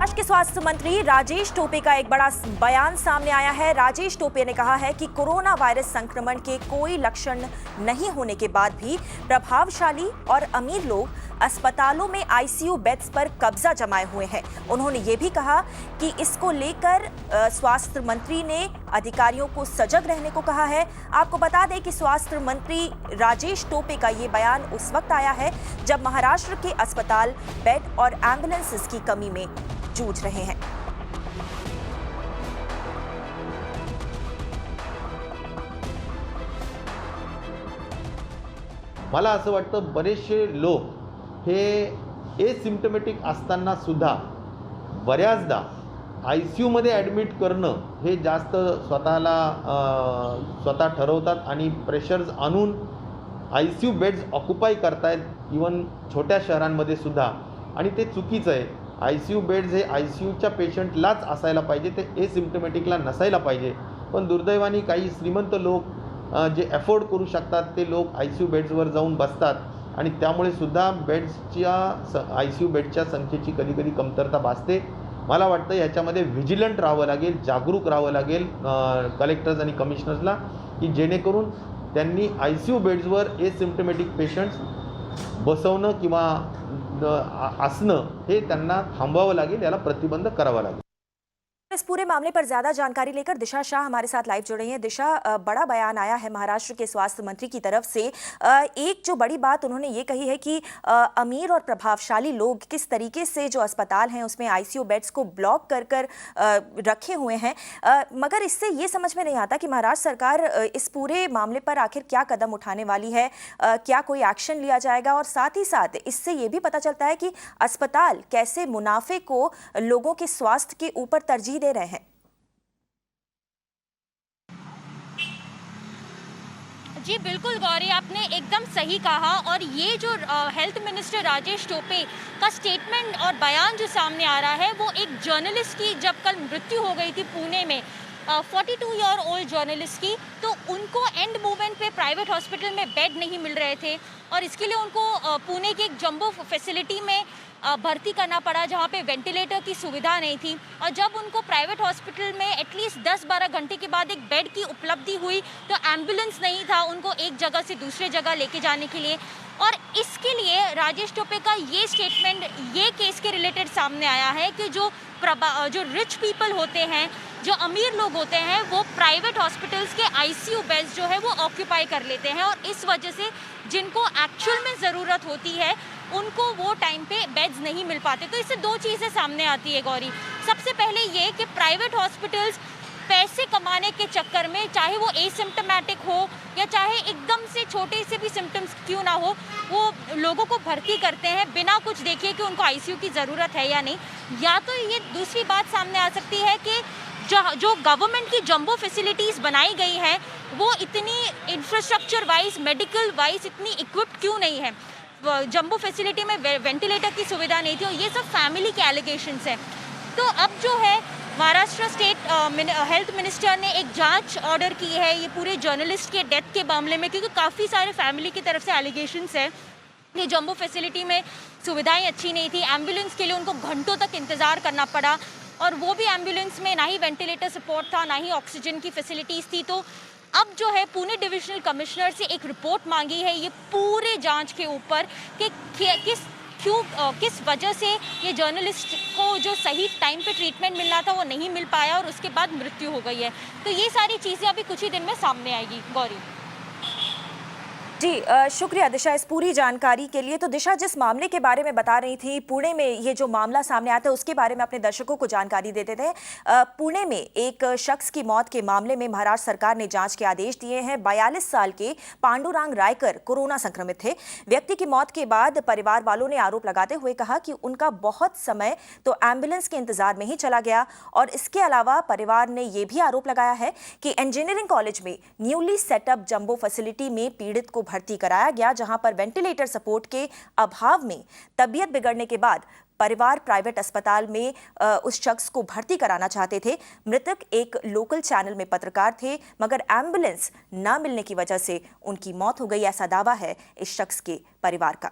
महाराष्ट्र के स्वास्थ्य मंत्री राजेश टोपे का एक बड़ा बयान सामने आया है। राजेश टोपे ने कहा है कि कोरोना वायरस संक्रमण के कोई लक्षण नहीं होने के बाद भी प्रभावशाली और अमीर लोग अस्पतालों में आईसीयू बेड्स पर कब्जा जमाए हुए हैं। उन्होंने ये भी कहा कि इसको लेकर स्वास्थ्य मंत्री ने अधिकारियों को सजग रहने को कहा है। आपको बता दें कि स्वास्थ्य मंत्री राजेश टोपे का ये बयान उस वक्त आया है जब महाराष्ट्र के अस्पताल बेड और एम्बुलेंसेस की कमी में जूझ रहे हैं। मला असं वाटतं बरेचसे लोक हे एसिम्प्टोमॅटिक असताना सुद्धा बऱ्याचदा आयसीयूमध्ये ॲडमिट करणं हे जास्त स्वतः ठरवतात आणि प्रेशर्स आणून आयसीयू बेड्स ऑक्युपाय करतायत इवन छोट्या शहरांमध्ये सुद्धा, आणि ते चुकीचं आहे। आयसीयू बेड्स हे आयसीयूच्या पेशंटलाच असायला पाहिजे, ते एसिम्प्टोमॅटिकला नसायला पाहिजे। पण दुर्दैवाने काही श्रीमंत लोक जे अफोर्ड करू शकतात ते लोक आयसीयू बेड्सवर जाऊन बसतात आणि त्यामुळे सुद्धा आयसीयू बेडच्या संख्येची कधी कमतरता भासते। मला वाटतं याच्यामध्ये व्हिजिलंट राहावं लागेल, जागरूक राहावं लागेल कलेक्टर्स आणि कमिशनर्सला, की जेणेकरून त्यांनी आयसीयू बेड्सवर एसिम्प्टोमॅटिक पेशंट्स बसवणं किंवा असणं हे त्यांना थांबवावं लागेल, याला प्रतिबंध करावा लागेल। इस पूरे मामले पर ज्यादा जानकारी लेकर दिशा शाह हमारे साथ लाइव जुड़ रही हैं। दिशा, बड़ा बयान आया है महाराष्ट्र के स्वास्थ्य मंत्री की तरफ से। एक जो बड़ी बात उन्होंने ये कही है कि अमीर और प्रभावशाली लोग किस तरीके से जो अस्पताल हैं उसमें आईसीयू बेड्स को ब्लॉक कर रखे हुए हैं, मगर इससे ये समझ में नहीं आता कि महाराष्ट्र सरकार इस पूरे मामले पर आखिर क्या कदम उठाने वाली है, क्या कोई एक्शन लिया जाएगा, और साथ ही साथ इससे ये भी पता चलता है कि अस्पताल कैसे मुनाफे को लोगों के स्वास्थ्य के ऊपर तरजीह दे रहे हैं। जी बिल्कुल गौरी, आपने एकदम सही कहा। और ये जो हेल्थ मिनिस्टर राजेश टोपे का स्टेटमेंट और बयान जो सामने आ रहा है वो एक जर्नलिस्ट की जब कल मृत्यु हो गई थी पुणे में, 42 ईयर ओल्ड जर्नलिस्ट की, तो उनको एंड मोमेंट पे प्राइवेट हॉस्पिटल में बेड नहीं मिल रहे थे और इसके लिए उनको पुणे की एक जंबो फैसिलिटी में भर्ती करना पड़ा जहाँ पे वेंटिलेटर की सुविधा नहीं थी। और जब उनको प्राइवेट हॉस्पिटल में एटलीस्ट 10-12 घंटे के बाद एक बेड की उपलब्धि हुई तो एम्बुलेंस नहीं था उनको एक जगह से दूसरे जगह लेके जाने के लिए। और इसके लिए राजेश टोपे का ये स्टेटमेंट ये केस के रिलेटेड सामने आया है कि जो रिच पीपल होते हैं, जो अमीर लोग होते हैं, वो प्राइवेट हॉस्पिटल्स के आईसीयू बेड्स जो है वो ऑक्यूपाई कर लेते हैं और इस वजह से जिनको एक्चुअल में ज़रूरत होती है उनको वो टाइम पे बेड्स नहीं मिल पाते। तो इससे दो चीज़ें सामने आती है गौरी। सबसे पहले ये कि प्राइवेट हॉस्पिटल्स पैसे कमाने के चक्कर में, चाहे वो एसिम्प्टोमेटिक हो या चाहे एकदम से छोटे से भी सिम्टम्स क्यों ना हो, वो लोगों को भर्ती करते हैं बिना कुछ देखे कि उनको आईसीयू की ज़रूरत है या नहीं। या तो ये दूसरी बात सामने आ सकती है कि जो गवर्नमेंट की जंबो फैसिलिटीज़ बनाई गई हैं वो इतनी इंफ्रास्ट्रक्चर वाइज, मेडिकल वाइज इतनी इक्विप्ड क्यों नहीं है। जंबो फैसिलिटी में वेंटिलेटर की सुविधा नहीं थी और ये सब फैमिली के एलिगेशंस हैं। तो अब जो है महाराष्ट्र स्टेट हेल्थ मिनिस्टर ने एक जांच ऑर्डर की है ये पूरे जर्नलिस्ट के डेथ के मामले में, क्योंकि काफ़ी सारे फैमिली की तरफ से एलिगेशंस हैं। ये जंबो फैसिलिटी में सुविधाएं अच्छी नहीं थी, एम्बुलेंस के लिए उनको घंटों तक इंतज़ार करना पड़ा और वो भी एम्बुलेंस में ना ही वेंटिलेटर सपोर्ट था ना ही ऑक्सीजन की फैसिलिटीज़ थी। तो अब जो है पुणे डिविजनल कमिश्नर से एक रिपोर्ट मांगी है ये पूरे जांच के ऊपर कि किस वजह से ये जर्नलिस्ट को जो सही टाइम पे ट्रीटमेंट मिलना था वो नहीं मिल पाया और उसके बाद मृत्यु हो गई है। तो ये सारी चीज़ें अभी कुछ ही दिन में सामने आएगी गौरी। जी शुक्रिया दिशा इस पूरी जानकारी के लिए। तो दिशा, जिस मामले के बारे में बता रही थी, पुणे में ये जो मामला सामने आता है उसके बारे में अपने दर्शकों को जानकारी देते थे। पुणे में एक शख्स की मौत के मामले में महाराष्ट्र सरकार ने जांच के आदेश दिए हैं। 42 साल के पांडुरंग रायकर कोरोना संक्रमित थे। व्यक्ति की मौत के बाद परिवार वालों ने आरोप लगाते हुए कहा कि उनका बहुत समय तो एम्बुलेंस के इंतजार में ही चला गया। और इसके अलावा परिवार ने यह भी आरोप लगाया है कि इंजीनियरिंग कॉलेज में न्यूली सेटअप जंबो फैसिलिटी में पीड़ित को भर्ती कराया गया, जहां पर वेंटिलेटर सपोर्ट के अभाव में तबीयत बिगड़ने के बाद परिवार प्राइवेट अस्पताल में उस शख्स को भर्ती कराना चाहते थे। मृतक एक लोकल चैनल में पत्रकार थे, मगर एम्बुलेंस न मिलने की वजह से उनकी मौत हो गई, ऐसा दावा है इस शख्स के परिवार का।